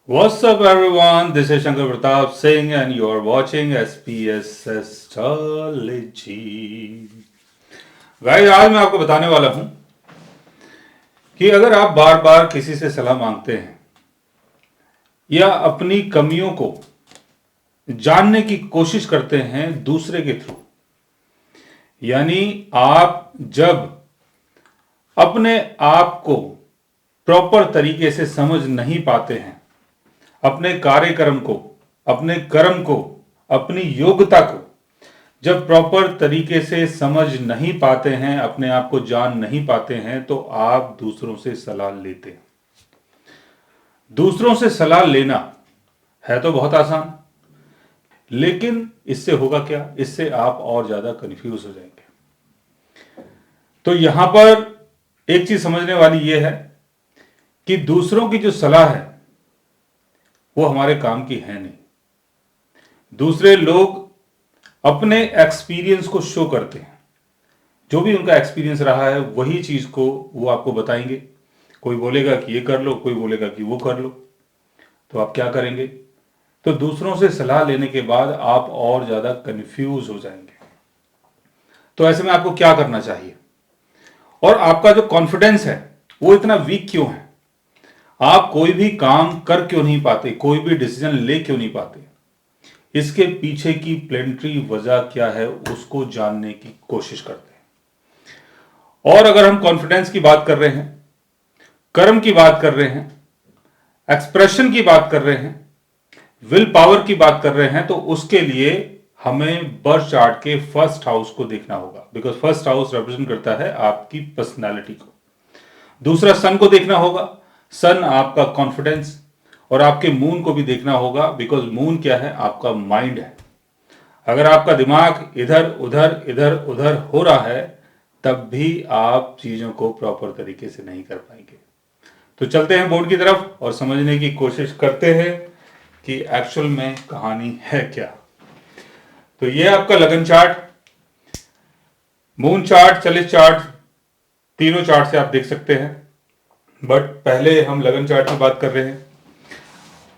What's up, everyone? This is Shankar Pratap Singh, and you are watching SPS Astrology. Guys, आज मैं आपको बताने वाला हूं कि अगर आप बार बार किसी से सलाह मांगते हैं या अपनी कमियों को जानने की कोशिश करते हैं दूसरे के थ्रू, यानी आप जब अपने आप को प्रॉपर तरीके से समझ नहीं पाते हैं, अपने कार्यक्रम को, अपने कर्म को, अपनी योग्यता को जब प्रॉपर तरीके से समझ नहीं पाते हैं, अपने आप को जान नहीं पाते हैं, तो आप दूसरों से सलाह लेते हैं। दूसरों से सलाह लेना है तो बहुत आसान, लेकिन इससे होगा क्या? इससे आप और ज्यादा कंफ्यूज हो जाएंगे। तो यहां पर एक चीज समझने वाली यह है कि दूसरों की जो सलाह है वो हमारे काम की है नहीं। दूसरे लोग अपने एक्सपीरियंस को शो करते हैं, जो भी उनका एक्सपीरियंस रहा है वही चीज को वो आपको बताएंगे। कोई बोलेगा कि ये कर लो, कोई बोलेगा कि वो कर लो, तो आप क्या करेंगे? तो दूसरों से सलाह लेने के बाद आप और ज्यादा कंफ्यूज हो जाएंगे। तो ऐसे में आपको क्या करना चाहिए, और आपका जो कॉन्फिडेंस है वो इतना वीक क्यों है? आप कोई भी काम कर क्यों नहीं पाते, कोई भी डिसीजन ले क्यों नहीं पाते? इसके पीछे की प्लेनेटरी वजह क्या है, उसको जानने की कोशिश करते हैं। और अगर हम कॉन्फिडेंस की बात कर रहे हैं, कर्म की बात कर रहे हैं, एक्सप्रेशन की बात कर रहे हैं, विल पावर की बात कर रहे हैं, तो उसके लिए हमें बर्थ चार्ट के फर्स्ट हाउस को देखना होगा, बिकॉज फर्स्ट हाउस रिप्रेजेंट करता है आपकी पर्सनैलिटी को। दूसरा, सन को देखना होगा। सन आपका कॉन्फिडेंस, और आपके मून को भी देखना होगा, बिकॉज मून क्या है? आपका माइंड है। अगर आपका दिमाग इधर उधर हो रहा है, तब भी आप चीजों को प्रॉपर तरीके से नहीं कर पाएंगे। तो चलते हैं बोर्ड की तरफ और समझने की कोशिश करते हैं कि एक्चुअल में कहानी है क्या। तो ये आपका लगन चार्ट, मून चार्ट, चलित चार्ट, तीनों चार्ट से आप देख सकते हैं। बट पहले हम लगन चार्ट की बात कर रहे हैं,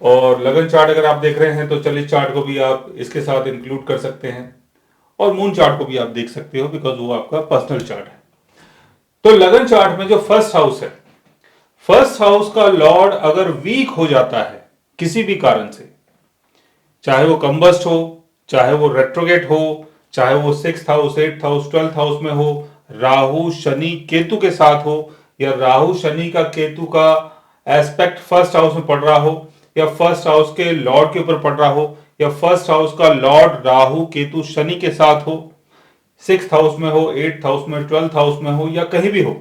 और लगन चार्ट अगर आप देख रहे हैं तो चलित चार्ट को भी आप इसके साथ इंक्लूड कर सकते हैं, और मून चार्ट को भी आप देख सकते हो, बिकॉज वो आपका पर्सनल चार्ट है। तो लगन चार्ट में जो फर्स्ट हाउस है, फर्स्ट हाउस का लॉर्ड अगर वीक हो जाता है किसी भी कारण से, चाहे वो कंबस्ट हो, चाहे वो रेट्रोगेट हो, चाहे वो 6th house, 8th house, 12th house में हो, राहु शनि केतु के साथ हो, या राहु शनि का केतु का एस्पेक्ट फर्स्ट हाउस में पड़ रहा हो, या फर्स्ट हाउस के लॉर्ड के ऊपर पड़ रहा हो, या फर्स्ट हाउस का लॉर्ड राहु केतु शनि के साथ हो, 6th हाउस में हो, 8th हाउस में, 12th हाउस में हो, या कहीं भी हो।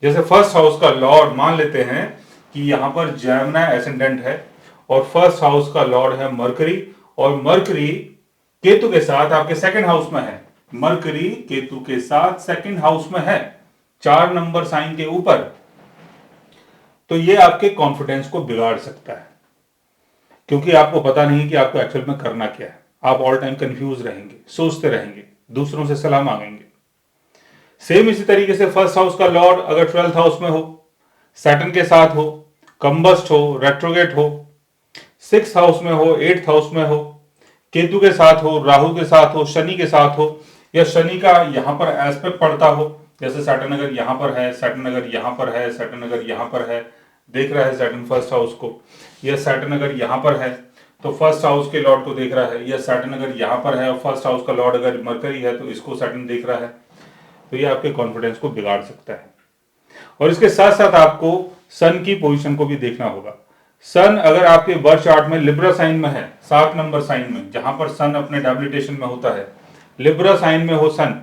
जैसे फर्स्ट हाउस का लॉर्ड मान लेते हैं कि यहां पर जेमिनी एसेंडेंट है, और फर्स्ट हाउस का लॉर्ड है मरकरी, और मरकरी केतु के साथ आपके सेकंड हाउस में है। मरकरी केतु के साथ सेकंड हाउस में है, 4 नंबर साइन के ऊपर। तो ये आपके कॉन्फिडेंस को बिगाड़ सकता है, क्योंकि आपको पता नहीं कि आपको एक्चुअल में करना क्या है। आप ऑल टाइम कंफ्यूज रहेंगे, सोचते रहेंगे, दूसरों से सलाह मांगेंगे। सेम इसी तरीके से फर्स्ट हाउस का लॉर्ड अगर 12th हाउस में हो, सैटर्न के साथ हो, कंबस्ट हो, रेट्रोगेट हो, 6th हाउस में हो, 8th हाउस में हो, केतु के साथ हो, राहु के साथ हो, शनि के साथ हो, या शनि का यहां पर एस्पेक्ट पड़ता हो, जैसे सैटर्न अगर यहां पर है, सैटर्न अगर यहां पर है, सैटर्न अगर यहां पर है, देख रहा है सैटर्न फर्स्ट हाउस को, या सैटर्न अगर यहां पर है तो फर्स्ट हाउस के लॉर्ड को देख रहा है, या सैटर्न अगर यहां पर है और फर्स्ट हाउस का लॉर्ड अगर मरकरी है तो इसको सैटर्न देख रहा है, तो ये आपके कॉन्फिडेंस को बिगाड़ सकता है। और इसके साथ साथ आपको सन की पोजीशन को भी देखना होगा। सन अगर आपके बर्थ चार्ट में लिब्रा साइन में है, 7 नंबर साइन में, जहां पर सन अपने डेबिलिटेशन में होता है, लिब्रा साइन में हो सन,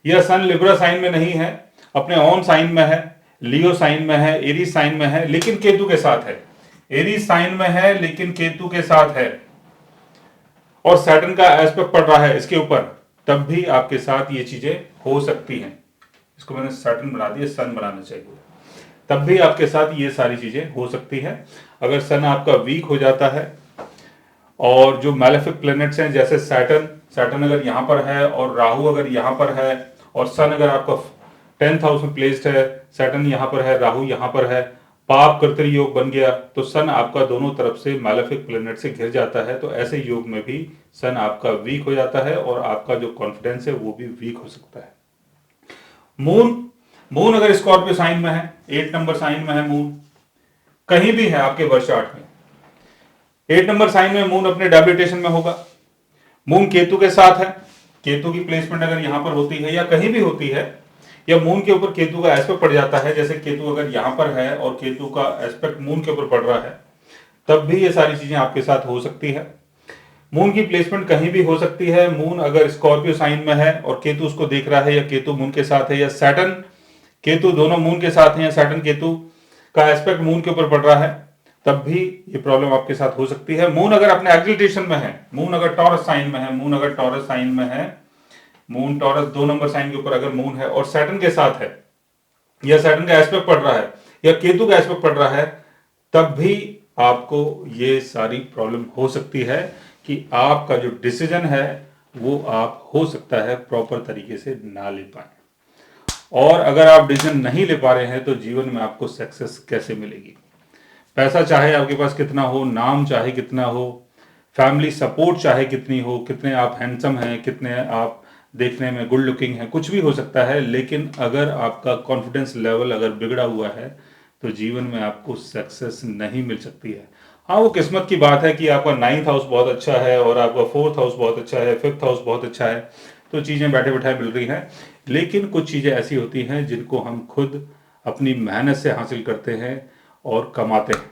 यह सन लिब्रा साइन में नहीं है, अपने ओन साइन में है, लियो साइन में है, एरीज साइन में है, लेकिन केतु के साथ है। एरीज साइन में है लेकिन केतु के साथ है, और सैटर्न का एस्पेक्ट पड़ रहा है इसके ऊपर, तब भी आपके साथ ये चीजें हो सकती हैं। इसको मैंने सैटर्न बना दिया, सन बनाना चाहिए, तब भी आपके साथ ये सारी चीजें हो सकती हैं। अगर सन आपका वीक हो जाता है, और जो मैलेफिक प्लैनेट्स हैं जैसे सैटर्न, सैटर्न अगर यहां पर है और राहु अगर यहां पर है, और सन अगर आपका 10th हाउस में प्लेस्ड है, सैटर्न यहां पर है, राहु यहां पर है, पाप कर्तरी योग बन गया तो सन आपका दोनों तरफ से मैलेफिक प्लैनेट से घिर जाता है, तो ऐसे योग में भी सन आपका वीक हो जाता है और आपका जो कॉन्फिडेंस है वो भी वीक हो सकता है। मून मून अगर स्कॉर्पियो साइन में है, 8 नंबर साइन में है मून, कहीं भी है आपके वर्ष चार्ट में, 8 नंबर साइन में मून अपने डेबिलिटेशन में होगा, मून केतु के साथ है, केतु की प्लेसमेंट अगर यहां पर होती है या कहीं भी होती है, या मून के ऊपर केतु का एस्पेक्ट पड़ जाता है, जैसे केतु अगर यहां पर है और केतु का एस्पेक्ट मून के ऊपर पड़ रहा है, तब भी ये सारी चीजें आपके साथ हो सकती है। मून की प्लेसमेंट कहीं भी हो सकती है, मून अगर स्कॉर्पियो साइन में है और केतु उसको देख रहा है, या केतु मून के साथ है, या सैटर्न केतु दोनों मून के साथ हैं, या सैटर्न केतु का एस्पेक्ट मून के ऊपर पड़ रहा है, तब भी ये प्रॉब्लम आपके साथ हो सकती है। मून अगर अपने एक्सिलरेशन में है, मून अगर टॉरस साइन में है, मून अगर टॉरस साइन में है, मून टॉरस 2 नंबर साइन के ऊपर अगर मून है और सैटर्न के साथ है, या सैटर्न का एस्पेक्ट पड़ रहा है, या केतु का एस्पेक्ट पड़ रहा है, तब भी आपको ये सारी प्रॉब्लम हो सकती है कि आपका जो डिसीजन है वो आप हो सकता है प्रॉपर तरीके से ना ले पाए। और अगर आप डिसीजन नहीं ले पा रहे हैं तो जीवन में आपको सक्सेस कैसे मिलेगी? पैसा चाहे आपके पास कितना हो, नाम चाहे कितना हो, फैमिली सपोर्ट चाहे कितनी हो, कितने आप हैंडसम हैं, कितने आप देखने में गुड लुकिंग हैं, कुछ भी हो सकता है, लेकिन अगर आपका कॉन्फिडेंस लेवल अगर बिगड़ा हुआ है तो जीवन में आपको सक्सेस नहीं मिल सकती है। हाँ, वो किस्मत की बात है कि आपका 9th हाउस बहुत अच्छा है और आपका 4th हाउस बहुत अच्छा है, 5th हाउस बहुत अच्छा है, तो चीज़ें बैठे बैठाए मिल रही हैं। लेकिन कुछ चीज़ें ऐसी होती हैं जिनको हम खुद अपनी मेहनत से हासिल करते हैं और कमाते हैं।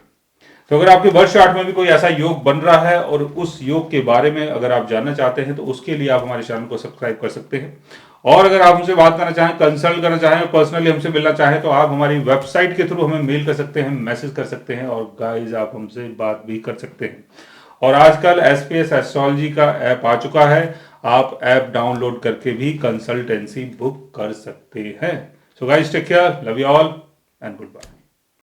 तो अगर आपके वर्ष चार्ट में भी कोई ऐसा योग बन रहा है और उस योग के बारे में अगर आप जानना चाहते हैं तो उसके लिए आप हमारे चैनल को सब्सक्राइब कर सकते हैं। और अगर आप हमसे बात करना चाहें, कंसल्ट करना चाहें, पर्सनली हमसे मिलना चाहें, तो आप हमारी वेबसाइट के थ्रू हमें मेल कर सकते हैं, मैसेज कर सकते हैं, और गाइज आप हमसे बात भी कर सकते हैं। और आजकल एसपीएस एस्ट्रोलॉजी का ऐप आ चुका है, आप ऐप डाउनलोड करके भी कंसल्टेंसी बुक कर सकते हैं। So guys take care, love you all and good bye.